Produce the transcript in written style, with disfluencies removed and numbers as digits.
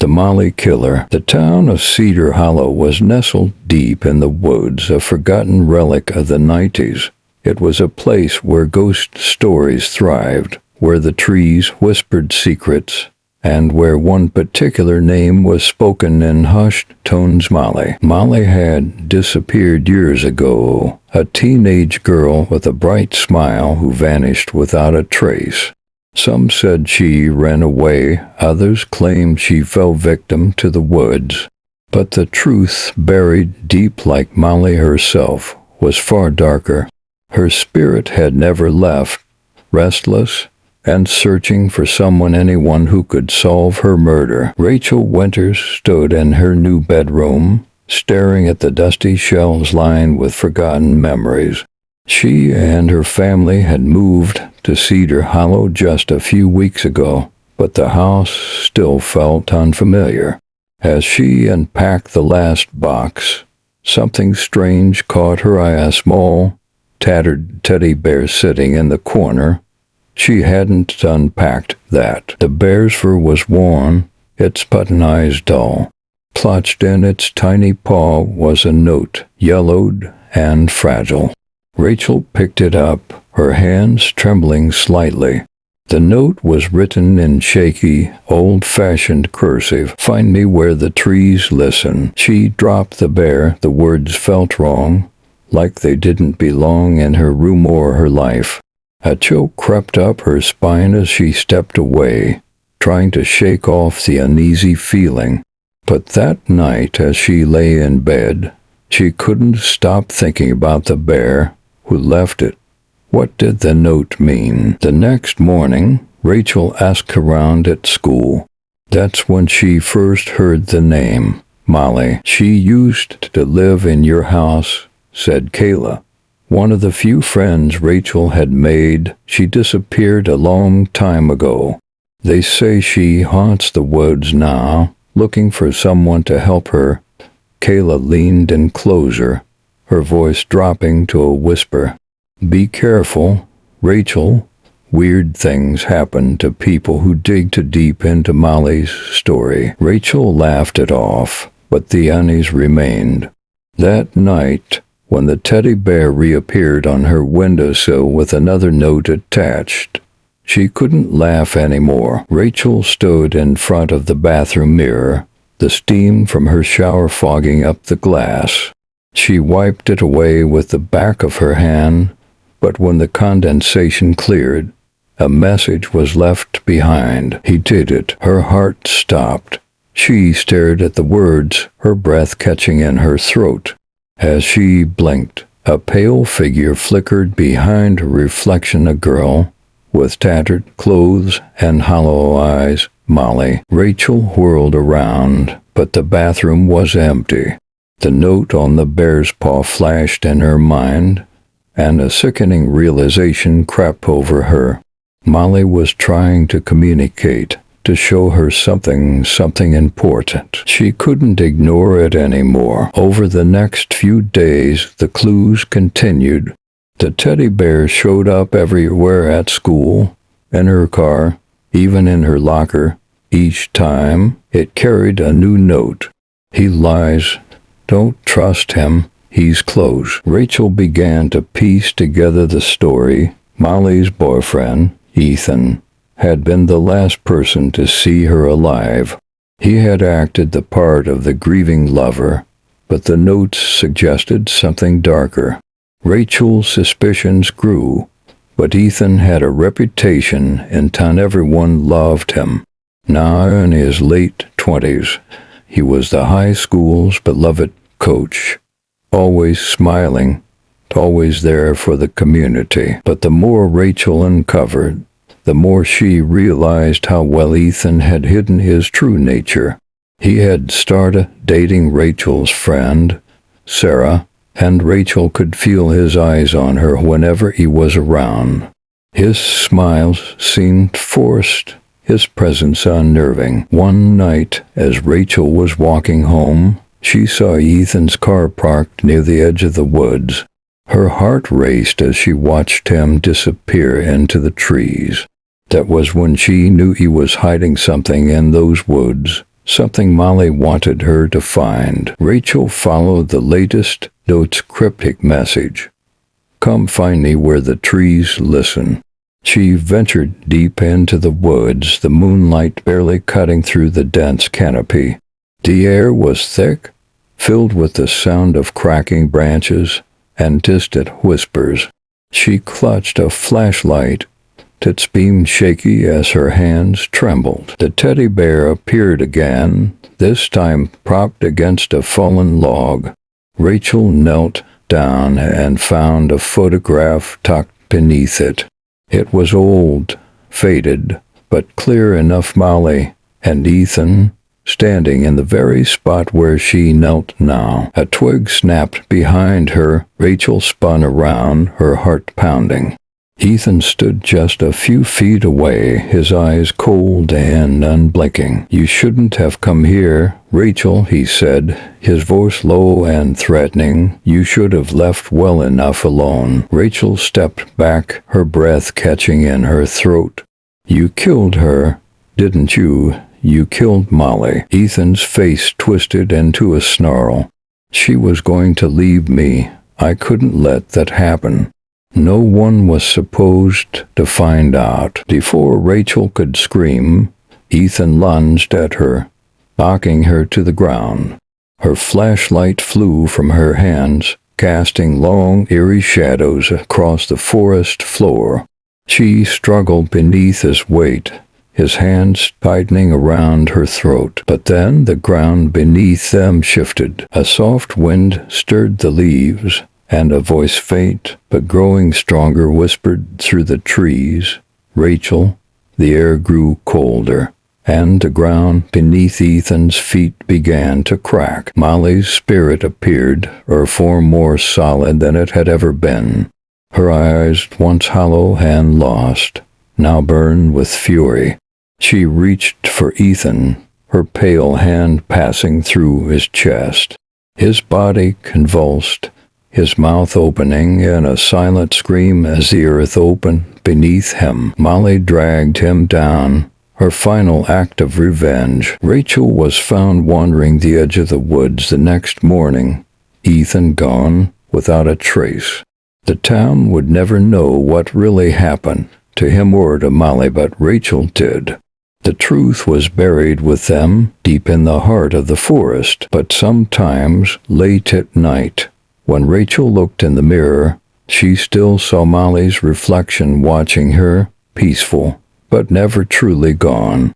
The Molly Killer. The town of Cedar Hollow was nestled deep in the woods, a forgotten relic of the 90s. It was a place where ghost stories thrived, where the trees whispered secrets, and where one particular name was spoken in hushed tones. Molly. Molly had disappeared years ago, a teenage girl with a bright smile who vanished without a trace. Some said she ran away, others claimed she fell victim to the woods. But the truth, buried deep like Molly herself, was far darker. Her spirit had never left, restless and searching for anyone who could solve her murder. Rachel Winters stood in her new bedroom, staring at the dusty shelves lined with forgotten memories. She and her family had moved to Cedar Hollow just a few weeks ago, but the house still felt unfamiliar. As she unpacked the last box, something strange caught her eye. A small, tattered teddy bear sitting in the corner. She hadn't unpacked that. The bear's fur was worn, its button eyes dull. Clutched in its tiny paw was a note, yellowed and fragile. Rachel picked it up, her hands trembling slightly. The note was written in shaky, old-fashioned cursive. "Find me where the trees listen." She dropped the bear. The words felt wrong, like they didn't belong in her room or her life. A chill crept up her spine as she stepped away, trying to shake off the uneasy feeling. But that night, as she lay in bed, she couldn't stop thinking about the bear who left it. What did the note mean? The next morning, Rachel asked around at school. That's when she first heard the name, Molly. "She used to live in your house," said Kayla, one of the few friends Rachel had made. "She disappeared a long time ago. They say she haunts the woods now, looking for someone to help her." Kayla leaned in closer, her voice dropping to a whisper. "Be careful, Rachel. Weird things happen to people who dig too deep into Molly's story." Rachel laughed it off, but the unease remained. That night, when the teddy bear reappeared on her windowsill with another note attached, she couldn't laugh anymore. Rachel stood in front of the bathroom mirror, the steam from her shower fogging up the glass. She wiped it away with the back of her hand, but when the condensation cleared, a message was left behind. "He did it." Her heart stopped. She stared at the words, her breath catching in her throat. As she blinked, a pale figure flickered behind her reflection, a girl with tattered clothes and hollow eyes. Molly. Rachel whirled around, but the bathroom was empty. The note on the bear's paw flashed in her mind, and a sickening realization crept over her. Molly was trying to communicate, to show her something important. She couldn't ignore it anymore. Over the next few days, the clues continued. The teddy bear showed up everywhere, at school, in her car, even in her locker. Each time, it carried a new note. "He lies. Don't trust him. He's close." Rachel began to piece together the story. Molly's boyfriend, Ethan, had been the last person to see her alive. He had acted the part of the grieving lover, but the notes suggested something darker. Rachel's suspicions grew, but Ethan had a reputation in town. Everyone loved him. Now in his late 20s, he was the high school's beloved coach, always smiling, always there for the community. But the more Rachel uncovered, the more she realized how well Ethan had hidden his true nature. He had started dating Rachel's friend, Sarah, and Rachel could feel his eyes on her whenever he was around. His smiles seemed forced, his presence unnerving. One night, as Rachel was walking home, she saw Ethan's car parked near the edge of the woods. Her heart raced as she watched him disappear into the trees. That was when she knew he was hiding something in those woods, something Molly wanted her to find. Rachel followed the latest note's cryptic message. Come find me where the trees listen. She ventured deep into the woods, the moonlight barely cutting through the dense canopy. The air was thick, filled with the sound of cracking branches and distant whispers. She clutched a flashlight, its beam shaky as her hands trembled. The teddy bear appeared again, this time propped against a fallen log. Rachel knelt down and found a photograph tucked beneath it. It was old, faded, but clear enough. Molly and Ethan standing in the very spot where she knelt now. A twig snapped behind her. Rachel spun around, her heart pounding. Ethan stood just a few feet away, his eyes cold and unblinking. You shouldn't have come here, Rachel, he said, his voice low and threatening. You should have left well enough alone. Rachel stepped back, her breath catching in her throat. You killed her, didn't you? You killed Molly. Ethan's face twisted into a snarl. She was going to leave me. I couldn't let that happen. No one was supposed to find out. Before Rachel could scream, Ethan lunged at her, knocking her to the ground. Her flashlight flew from her hands, casting long, eerie shadows across the forest floor. She struggled beneath his weight, his hands tightening around her throat. But then the ground beneath them shifted. A soft wind stirred the leaves, and a voice faint but growing stronger whispered through the trees, Rachel. The air grew colder, and the ground beneath Ethan's feet began to crack. Molly's spirit appeared, her form more solid than it had ever been. Her eyes, once hollow and lost, now burned with fury. She reached for Ethan, her pale hand passing through his chest. His body convulsed, his mouth opening in a silent scream as the earth opened beneath him. Molly dragged him down, her final act of revenge. Rachel was found wandering the edge of the woods the next morning, Ethan gone without a trace. The town would never know what really happened to him or to Molly, but Rachel did. The truth was buried with them deep in the heart of the forest. But sometimes, late at night, when Rachel looked in the mirror, she still saw Molly's reflection watching her, peaceful, but never truly gone.